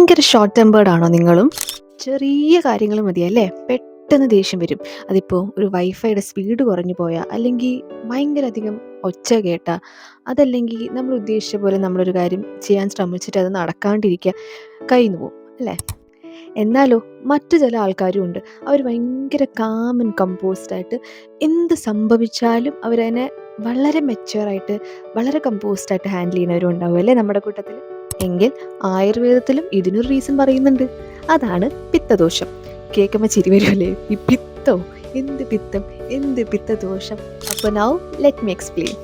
ഭയങ്കര short tempered ആണോ നിങ്ങളും? ചെറിയ കാര്യങ്ങൾ മതിയല്ലേ പെട്ടെന്ന് ദേഷ്യം വരും. അതിപ്പോൾ ഒരു വൈഫൈയുടെ സ്പീഡ് കുറഞ്ഞു പോയാൽ, അല്ലെങ്കിൽ ഭയങ്കര അധികം ഒച്ച കേട്ടാൽ, അതല്ലെങ്കിൽ നമ്മൾ ഉദ്ദേശിച്ച പോലെ നമ്മളൊരു കാര്യം ചെയ്യാൻ ശ്രമിച്ചിട്ട് അത് നടക്കാണ്ടിരിക്കുക, കയ്യിന്ന് പോവും അല്ലേ? എന്നാലോ മറ്റു ചില ആൾക്കാരും ഉണ്ട്. അവർ ഭയങ്കര കാം ആൻഡ് കമ്പോസ്ഡായിട്ട് എന്ത് സംഭവിച്ചാലും അവരതിനെ വളരെ മെച്യൂറായിട്ട്, വളരെ കമ്പോസ്ഡായിട്ട് ഹാൻഡിൽ ചെയ്യുന്നവരും ഉണ്ടാവും അല്ലേ നമ്മുടെ കൂട്ടത്തിൽ. എങ്കിൽ ആയുർവേദത്തിലും ഇതിനൊരു റീസൺ പറയുന്നുണ്ട്. അതാണ് പിത്തദോഷം. കേൾക്കുമ്പോൾ ചിരി വരുമല്ലേ? ഈ പിത്തോ, എന്ത് പിത്തം, എന്ത് പിത്തദോഷം? അപ്പോൾ നൗ ലെറ്റ് മീ എക്സ്പ്ലെയിൻ.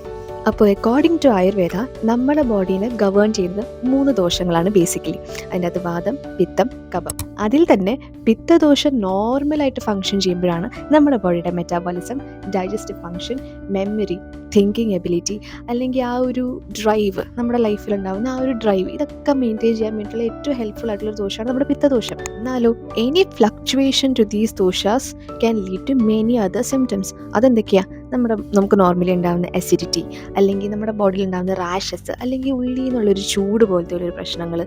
അപ്പോൾ അക്കോർഡിംഗ് ടു ആയുർവേദ നമ്മുടെ ബോഡീനെ ഗവേൺ ചെയ്യുന്നത് 3 ദോഷങ്ങളാണ് ബേസിക്കലി. അതിൻ്റെ അകത്ത് വാദം, പിത്തം, കഫം. അതിൽ തന്നെ പിത്തദോഷം നോർമലായിട്ട് ഫങ്ഷൻ ചെയ്യുമ്പോഴാണ് നമ്മുടെ ബോഡിയുടെ metabolism, digestive function, memory, thinking ability, അല്ലെങ്കിൽ ആ ഒരു ഡ്രൈവ്, നമ്മുടെ ലൈഫിലുണ്ടാകുന്ന ആ ഒരു ഡ്രൈവ്, ഇതൊക്കെ മെയിൻറ്റെയിൻ ചെയ്യാൻ വേണ്ടിയിട്ടുള്ള ഏറ്റവും ഹെൽപ്ഫുൾ ആയിട്ടുള്ള ദോഷമാണ് നമ്മുടെ പിത്തദോഷം. എന്നാലോ any fluctuation to these doshas can lead to many other symptoms. അതെന്തൊക്കെയാണ്? നമുക്ക് നോർമലി ഉണ്ടാകുന്ന അസിഡിറ്റി, അല്ലെങ്കിൽ നമ്മുടെ ബോഡിയിൽ ഉണ്ടാകുന്ന റാഷസ്, അല്ലെങ്കിൽ ഉള്ളിൽ നിന്നുള്ളൊരു ചൂട് പോലത്തെ ഒരു പ്രശ്നങ്ങൾ,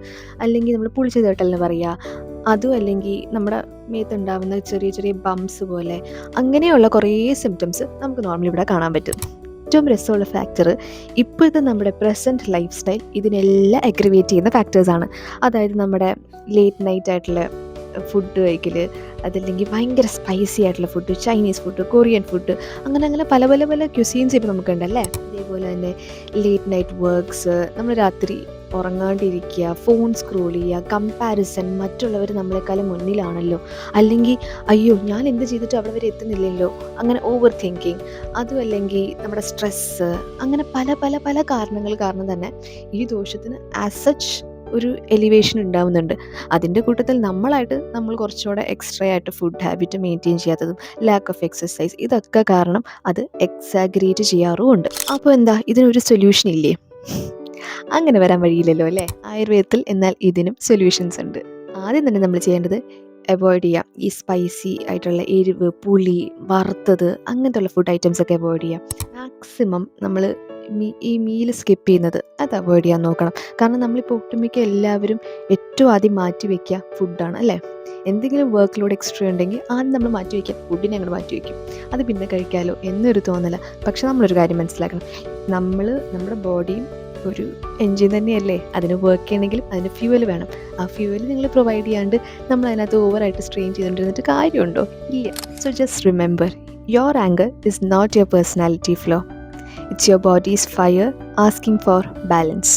അല്ലെങ്കിൽ നമ്മൾ പുളിച്ചു തേട്ടലെന്ന് പറയുക, അതും അല്ലെങ്കിൽ നമ്മുടെ മേത്തുണ്ടാകുന്ന ചെറിയ ചെറിയ ബംസ് പോലെ, അങ്ങനെയുള്ള കുറേ സിംറ്റംസ് നമുക്ക് നോർമലി ഇവിടെ കാണാൻ പറ്റും. ഏറ്റവും രസമുള്ള ഫാക്ടർ, ഇപ്പോഴത്തെ നമ്മുടെ പ്രസൻറ്റ് ലൈഫ് സ്റ്റൈൽ ഇതിനെല്ലാം അഗ്രിവേറ്റ് ചെയ്യുന്ന ഫാക്ടേഴ്സാണ്. അതായത് നമ്മുടെ ലേറ്റ് നൈറ്റ് ആയിട്ടുള്ള ഫുഡ് കഴിക്കൽ, അതല്ലെങ്കിൽ ഭയങ്കര സ്പൈസി ആയിട്ടുള്ള food, Chinese food, Korean food, അങ്ങനെ പല പല പല ക്യുസീൻസ് ഇപ്പോൾ നമുക്കുണ്ടല്ലേ. അതേപോലെ തന്നെ ലേറ്റ് നൈറ്റ് വർക്ക്സ്, നമ്മൾ രാത്രി ഉറങ്ങാണ്ടിരിക്കുക, ഫോൺ സ്ക്രോൾ ചെയ്യുക, കമ്പാരിസൺ, മറ്റുള്ളവർ നമ്മളെക്കാളും മുന്നിലാണല്ലോ, അല്ലെങ്കിൽ അയ്യോ ഞാൻ എന്ത് ചെയ്തിട്ട് അവിടെ വരെ എത്തുന്നില്ലല്ലോ, അങ്ങനെ ഓവർ തിങ്കിങ്, അതും അല്ലെങ്കിൽ നമ്മുടെ സ്ട്രെസ്സ്, അങ്ങനെ പല പല പല കാരണങ്ങൾ കാരണം തന്നെ ഈ ദോഷത്തിന് ആസ് സച്ച് ഒരു എലിവേഷൻ ഉണ്ടാവുന്നുണ്ട്. അതിൻ്റെ കൂട്ടത്തിൽ നമ്മൾ കുറച്ചുകൂടെ എക്സ്ട്രാ ആയിട്ട് ഫുഡ് ഹാബിറ്റ് മെയിൻറ്റെയിൻ ചെയ്യാത്തതും, ലാക്ക് ഓഫ് എക്സസൈസ്, ഇതൊക്കെ കാരണം അത് എക്സാഗ്രേറ്റ് ചെയ്യാറുമുണ്ട്. അപ്പോൾ എന്താ, ഇതിനൊരു സൊല്യൂഷൻ ഇല്ലേ? അങ്ങനെ വരാൻ വഴിയില്ലല്ലോ അല്ലേ ആയുർവേദത്തിൽ. എന്നാൽ ഇതിനും സൊല്യൂഷൻസ് ഉണ്ട്. ആദ്യം തന്നെ നമ്മൾ ചെയ്യേണ്ടത് അവോയ്ഡ് ചെയ്യാം ഈ സ്പൈസി ആയിട്ടുള്ള എരിവ്, പുളി, വറുത്തത്, അങ്ങനത്തെ ഉള്ള ഫുഡ് ഐറ്റംസ് ഒക്കെ അവോയ്ഡ് ചെയ്യാം. മാക്സിമം നമ്മൾ ഈ മീൽ സ്കിപ്പ് ചെയ്യുന്നത് അത് അവോയ്ഡ് ചെയ്യാൻ നോക്കണം. കാരണം നമ്മളിപ്പോൾ ഒട്ടുമിക്ക എല്ലാവരും ഏറ്റവും ആദ്യം മാറ്റി വയ്ക്കുക ഫുഡാണ് അല്ലേ. എന്തെങ്കിലും വർക്ക് ലോഡ് എക്സ്ട്രാ ഉണ്ടെങ്കിൽ ആദ്യം നമ്മൾ മാറ്റി വയ്ക്കുക, ഫുഡിനെ അങ്ങോട്ട് മാറ്റി വയ്ക്കും, അത് പിന്നെ കഴിക്കാമല്ലോ എന്നൊരു തോന്നല. പക്ഷെ നമ്മളൊരു കാര്യം മനസ്സിലാക്കണം, നമ്മുടെ ബോഡിയും ഒരു എൻജിൻ തന്നെയല്ലേ. അതിന് വർക്ക് ചെയ്യണമെങ്കിലും അതിന് ഫ്യൂവൽ വേണം. ആ ഫ്യൂവൽ നിങ്ങൾ പ്രൊവൈഡ് ചെയ്യാണ്ട് നമ്മൾ അതിനകത്ത് ഓവറായിട്ട് സ്ട്രെയിൻ ചെയ്തുകൊണ്ടിരുന്നിട്ട് കാര്യമുണ്ടോ? ഇല്ല. So just remember, your anchor is not your personality flow. It's your body's fire asking for balance.